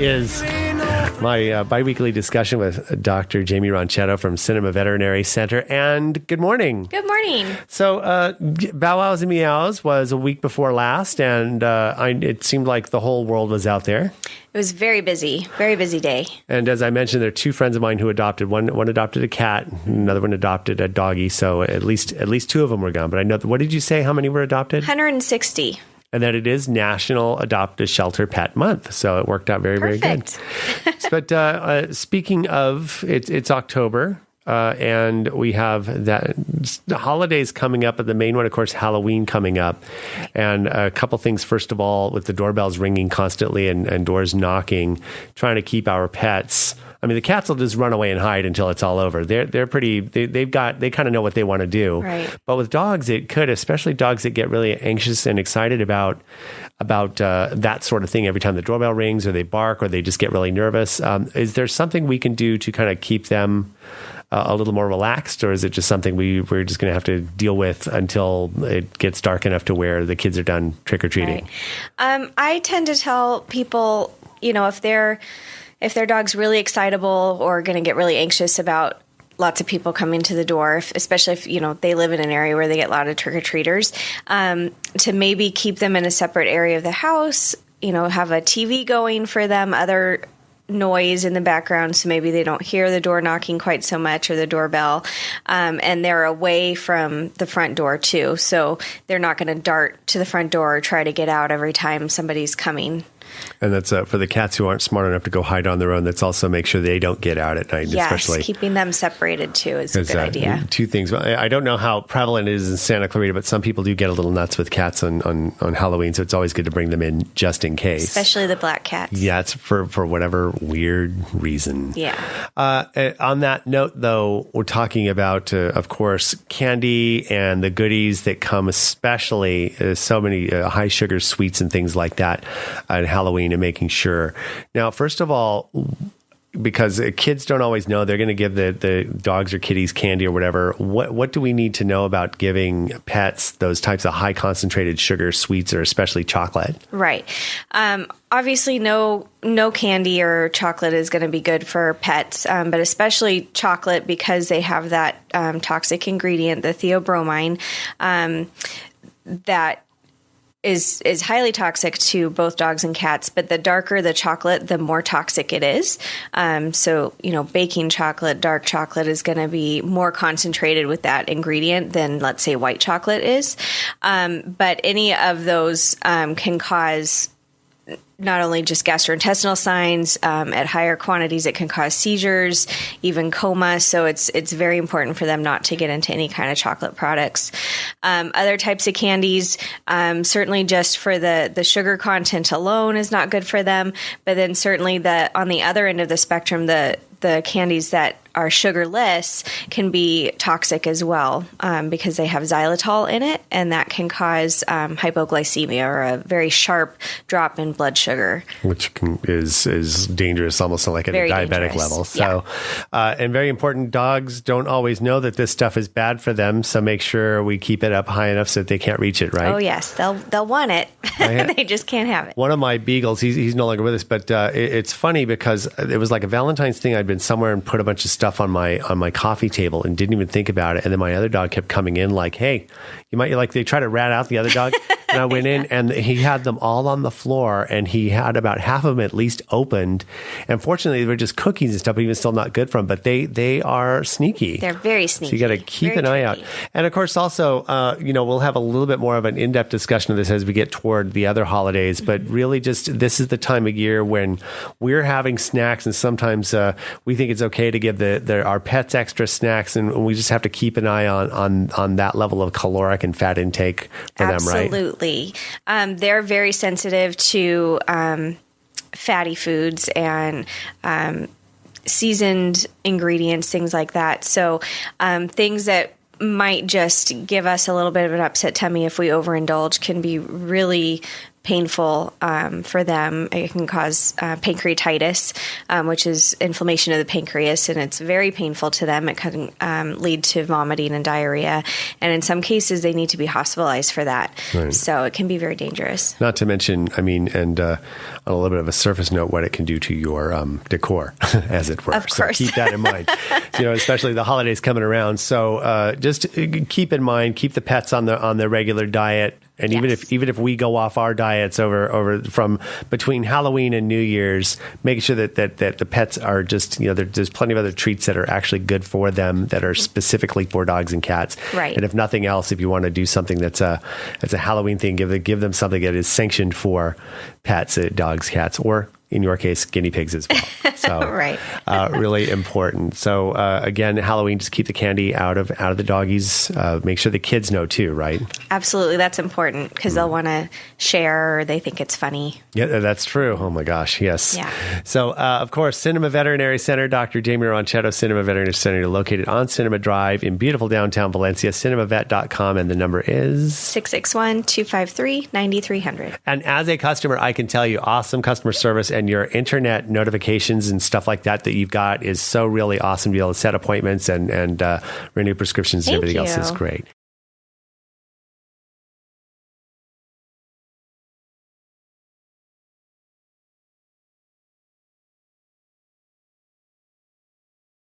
is my biweekly discussion with Dr. Jaimie Ronchetto from Veterinary Center. And good morning. Good morning. So Bow Wows and Meows was a week before last, and it seemed like the whole world was out there. It was very busy day. And as I mentioned, there are two friends of mine who adopted. One adopted a cat, another one adopted a doggy. So at least two of them were gone. But I know, what did you say? How many were adopted? 160. And that it is National Adopt a Shelter Pet Month. So it worked out very, Perfect. very good. But speaking of, it's October. And we have the holidays coming up, but the main one, of course, Halloween coming up. And a couple things, first of all, with the doorbells ringing constantly and doors knocking, trying to keep our pets. I mean, the cats will just run away and hide until it's all over. They're pretty, they kind of know what they want to do. Right. But with dogs, it could, especially dogs that get really anxious and excited about that sort of thing every time the doorbell rings or they bark or they just get really nervous. Is there something we can do to kind of keep them a little more relaxed, or is it just something we're just going to have to deal with until it gets dark enough to where the kids are done trick-or-treating? Right. I tend to tell people, if their dog's really excitable or going to get really anxious about lots of people coming to the door, especially if, they live in an area where they get a lot of trick-or-treaters, to maybe keep them in a separate area of the house, have a TV going for them, other noise in the background so maybe they don't hear the door knocking quite so much or the doorbell, and they're away from the front door too, so they're not going to dart to the front door or try to get out every time somebody's coming. And that's for the cats who aren't smart enough to go hide on their own. That's also make sure they don't get out at night. Yes, especially keeping them separated too is a good idea. Two things. I don't know how prevalent it is in Santa Clarita, but some people do get a little nuts with cats on Halloween, so it's always good to bring them in just in case. Especially the black cats. Yeah, it's for whatever weird reason. Yeah. On that note, though, we're talking about, of course, candy and the goodies that come, especially so many high sugar sweets and things like that at Halloween, and making sure. Now, first of all, because kids don't always know, they're going to give the dogs or kitties candy or whatever. What do we need to know about giving pets those types of high concentrated sugar sweets, or especially chocolate? Right. Obviously, no candy or chocolate is going to be good for pets, but especially chocolate, because they have that toxic ingredient, the theobromine, that is highly toxic to both dogs and cats. But the darker the chocolate, the more toxic it is. So, baking chocolate, dark chocolate is going to be more concentrated with that ingredient than, let's say, white chocolate is. But any of those can cause not only just gastrointestinal signs, at higher quantities, it can cause seizures, even coma. So it's very important for them not to get into any kind of chocolate products. Other types of candies, certainly just for the sugar content alone is not good for them. But then certainly on the other end of the spectrum, the candies that are sugarless can be toxic as well, because they have xylitol in it, and that can cause hypoglycemia, or a very sharp drop in blood sugar, which is dangerous, almost like at very a diabetic dangerous level. So, and very important, dogs don't always know that this stuff is bad for them. So make sure we keep it up high enough so that they can't reach it. Right? Oh yes, they'll want it. They just can't have it. One of my beagles, he's no longer with us, but it's funny because it was like a Valentine's thing. I'd been somewhere and put a bunch of stuff on my coffee table and didn't even think about it. And then my other dog kept coming in like, hey, you might they try to rat out the other dog. And I went in and he had them all on the floor, and he had about half of them at least opened. And fortunately, they were just cookies and stuff, but even still not good for them. But they are sneaky. They're very sneaky. So you got to keep an eye out. And of course, also, we'll have a little bit more of an in-depth discussion of this as we get toward the other holidays. But really, just this is the time of year when we're having snacks, and sometimes we think it's okay to give our pets extra snacks, and we just have to keep an eye on that level of caloric and fat intake for them, right? Absolutely. They're very sensitive to fatty foods and seasoned ingredients, things like that. So things that might just give us a little bit of an upset tummy if we overindulge can be really painful for them. It can cause pancreatitis, which is inflammation of the pancreas, and it's very painful to them. It can lead to vomiting and diarrhea, and in some cases, they need to be hospitalized for that. Right. So it can be very dangerous. Not to mention, I mean, and on a little bit of a surface note, what it can do to your decor, as it were. Of course. So keep that in mind. Especially the holidays coming around. So just keep in mind, keep the pets on the regular diet. And even if we go off our diets over from between Halloween and New Year's, making sure that the pets are just, there's plenty of other treats that are actually good for them that are specifically for dogs and cats. Right. And if nothing else, if you want to do something that's a Halloween thing, give them something that is sanctioned for pets, dogs, cats, or in your case, guinea pigs as well. So right. Really important. So again, Halloween, just keep the candy out of the doggies. Make sure the kids know too, right? Absolutely. That's important because they'll want to share or they think it's funny. Yeah, that's true. Oh my gosh. Yes. Yeah. So of course, Cinema Veterinary Center, Dr. Jaimie Ronchetto, Cinema Veterinary Center, located on Cinema Drive in beautiful downtown Valencia, cinemavet.com. And the number is 661-253-9300. And as a customer, I can tell you awesome customer service, and your internet notifications and stuff like that you've got is so really awesome to be able to set appointments and renew prescriptions and everything else is great.